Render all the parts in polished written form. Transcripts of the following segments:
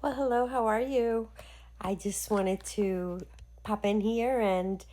Well, hello, how are you? I just wanted to pop in here and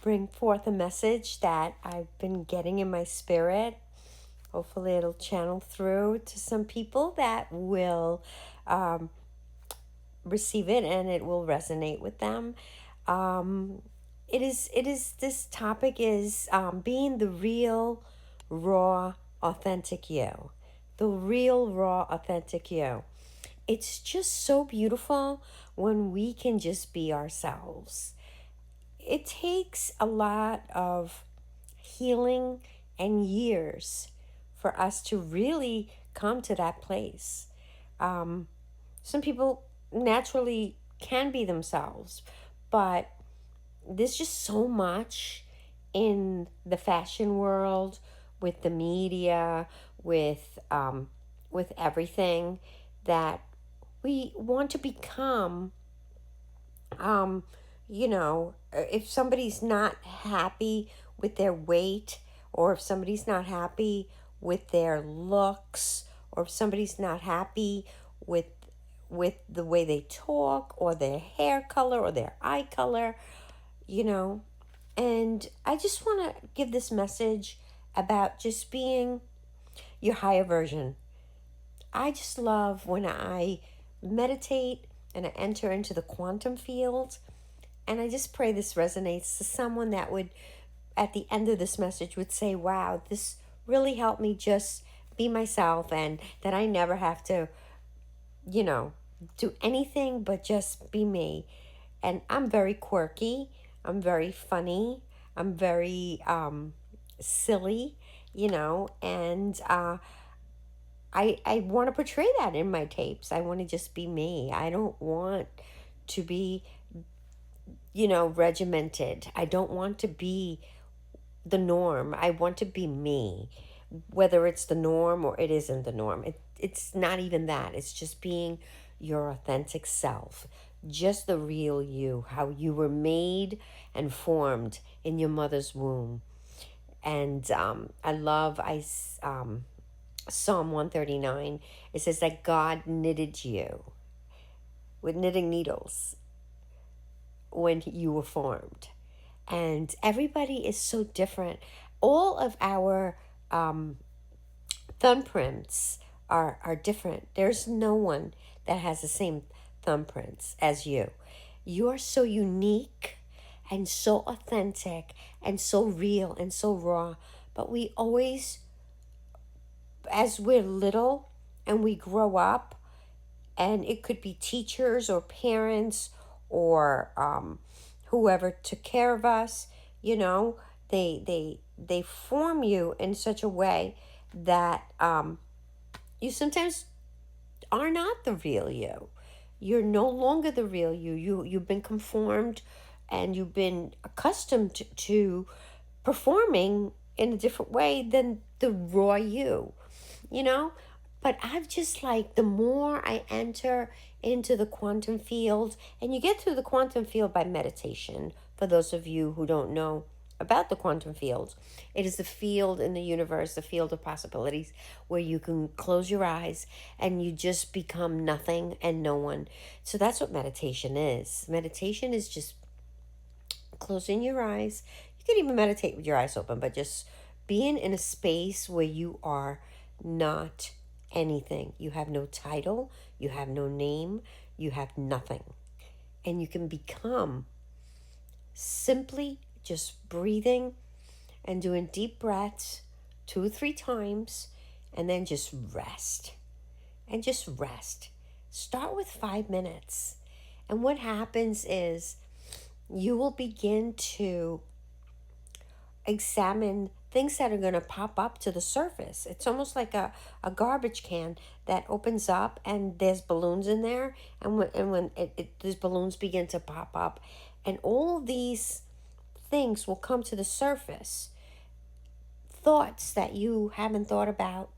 bring forth a message that I've been getting in my spirit. Hopefully, it'll channel through to some people that will um, receive it and it will resonate with them. Um, this topic is being the real, raw, authentic you. The real, raw, authentic you. It's just so beautiful when we can just be ourselves. It takes a lot of healing and years for us to really come to that place. Um, some people naturally can be themselves, but there's just so much in the fashion world, with the media, with everything that we want to become. Um, if somebody's not happy with their weight, or if somebody's not happy with their looks, or if somebody's not happy with the way they talk, or their hair color, or their eye color, you know. And I just want to give this message about just being your higher version. I just love when I meditate and I enter into the quantum field. And I just pray this resonates to someone that would, at the end of this message, would say, wow, this really helped me just be myself, and that I never have to, you know, do anything but just be me. And I'm very quirky. I'm very funny. I'm very silly, and I want to portray that in my tapes. I want to just be me. I don't want to be, regimented. I don't want to be the norm. I want to be me. Whether it's the norm or it isn't the norm, it's not even that. It's just being your authentic self, just the real you, how you were made and formed in your mother's womb. And I love Psalm 139. It says that God knitted you with knitting needles when you were formed. And everybody is so different. All of our thumbprints are different. There's no one that has the same thumbprints as you. You are so unique and so authentic and so real and so raw. But we always, as we're little and we grow up, and it could be teachers or parents or whoever took care of us, they form you in such a way that you sometimes are not the real you. You're no longer the real you. You've been conformed, and you've been accustomed to performing in a different way than the raw you, you know? But I've just like, the more I enter into the quantum field, and you get through the quantum field by meditation, for those of you who don't know about the quantum field, it is the field in the universe, the field of possibilities, where you can close your eyes and you just become nothing and no one. So that's what meditation is. Meditation is just closing your eyes. You can even meditate with your eyes open, but just being in a space where you are not anything. You have no title, you have no name, you have nothing. And you can become simply just breathing and doing deep breaths 2 or 3 times, and then just rest. And just rest. Start with 5 minutes. And what happens is you will begin to examine things that are going to pop up to the surface. It's almost like a garbage can that opens up, and there's balloons in there. And when these balloons begin to pop up, and all these things will come to the surface. Thoughts that you haven't thought about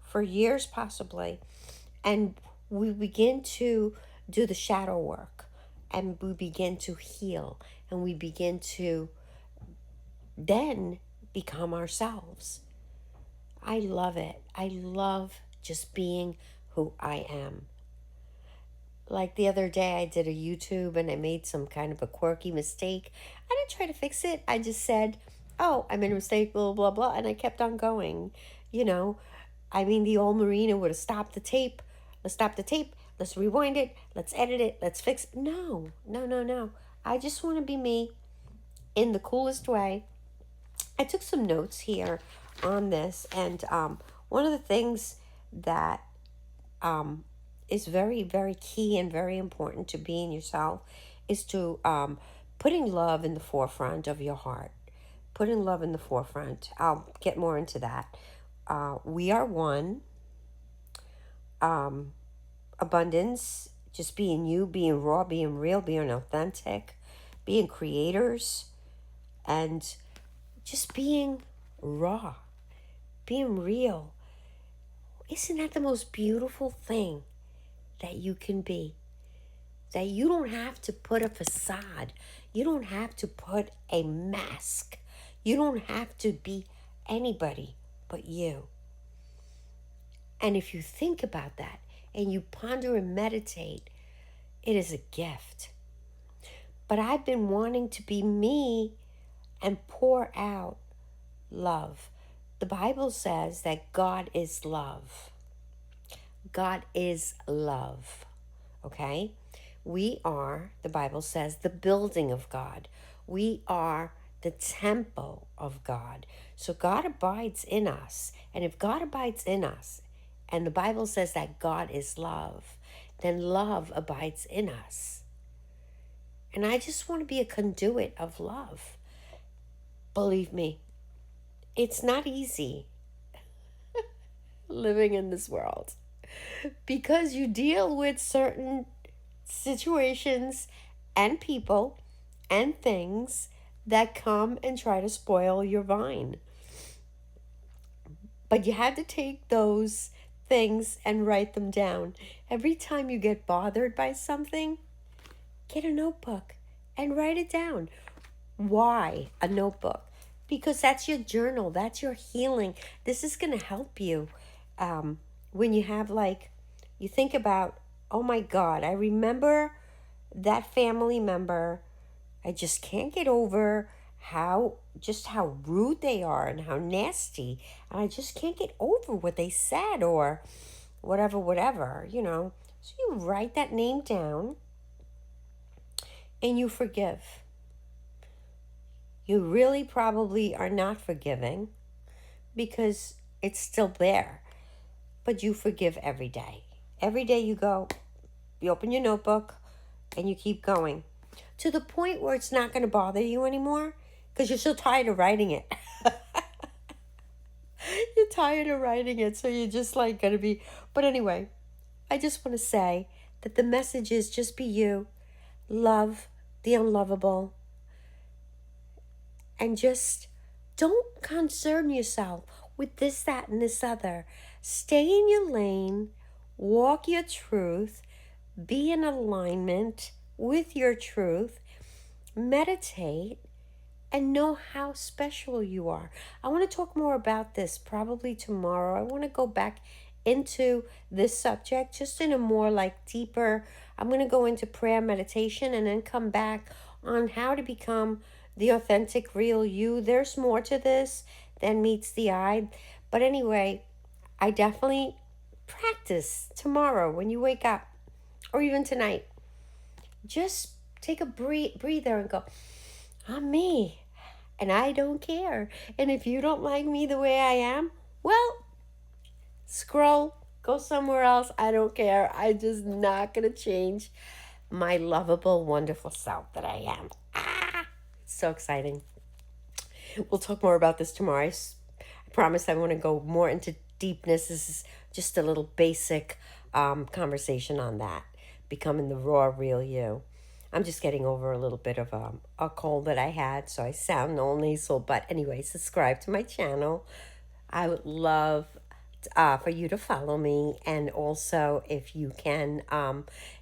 for years, possibly. And we begin to do the shadow work, and we begin to heal, and we begin to then become ourselves. I love it. I love just being who I am. Like the other day, I did a YouTube and I made some kind of a quirky mistake. I didn't try to fix it. I just said, oh, I made a mistake, blah, blah, blah. And I kept on going. You know, I mean, the old Marina would have stopped the tape. Let's stop the tape. Let's rewind it. Let's edit it. Let's fix it. No, no, no, no. I just want to be me in the coolest way. I took some notes here on this. And one of the things that um, is very, very key and very important to being yourself is to putting love in the forefront of your heart. Putting love in the forefront. I'll get more into that. We are one. Abundance, just being you, being raw, being real, being authentic, being creators, and just being raw, being real. Isn't that the most beautiful thing that you can be? That you don't have to put a facade. You don't have to put a mask. You don't have to be anybody but you. And if you think about that and you ponder and meditate, it is a gift. But I've been wanting to be me and pour out love. The Bible says that God is love. God is love. Okay? We are, the Bible says, the building of God. We are the temple of God. So God abides in us. And if God abides in us, and the Bible says that God is love, then love abides in us. And I just want to be a conduit of love. Believe me, it's not easy living in this world because you deal with certain situations and people and things that come and try to spoil your vine. But you had to take those things and write them down. Every time you get bothered by something, get a notebook and write it down. Why a notebook? Because that's your journal. That's your healing. This is going to help you when you have you think about, oh my God, I remember that family member. I just can't get over how rude they are and how nasty. And I just can't get over what they said or whatever. So you write that name down and you forgive. You really probably are not forgiving because it's still there. But you forgive every day. Every day you open your notebook and you keep going. To the point where it's not going to bother you anymore because you're so tired of writing it. You're tired of writing it, so you're just going to be... But anyway, I just want to say that the message is just be you. Love the unlovable. And just don't concern yourself with this, that, and this other. Stay in your lane. Walk your truth. Be in alignment with your truth. Meditate and know how special you are. I want to talk more about this probably tomorrow. I want to go back into this subject just in a more deeper. I'm going to go into prayer, meditation, and then come back on how to become the authentic real you. There's more to this than meets the eye. But anyway, I definitely practice tomorrow when you wake up or even tonight. Just take a breather and go, I'm me and I don't care. And if you don't like me the way I am, well, scroll, go somewhere else. I don't care. I'm just not going to change my lovable, wonderful self that I am. So exciting. We'll talk more about this tomorrow. I promise I want to go more into deepness. This is just a little basic conversation on that. Becoming the raw, real you. I'm just getting over a little bit of a cold that I had, so I sound all nasal. But anyway, subscribe to my channel. I would love for you to follow me. And also, if you can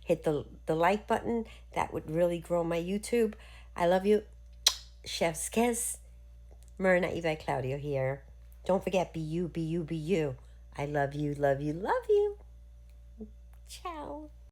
hit the like button, that would really grow my YouTube. I love you. Chef's kiss. Myrna Ivette Claudio here. Don't forget, be you, be you, be you. I love you, love you, love you. Ciao.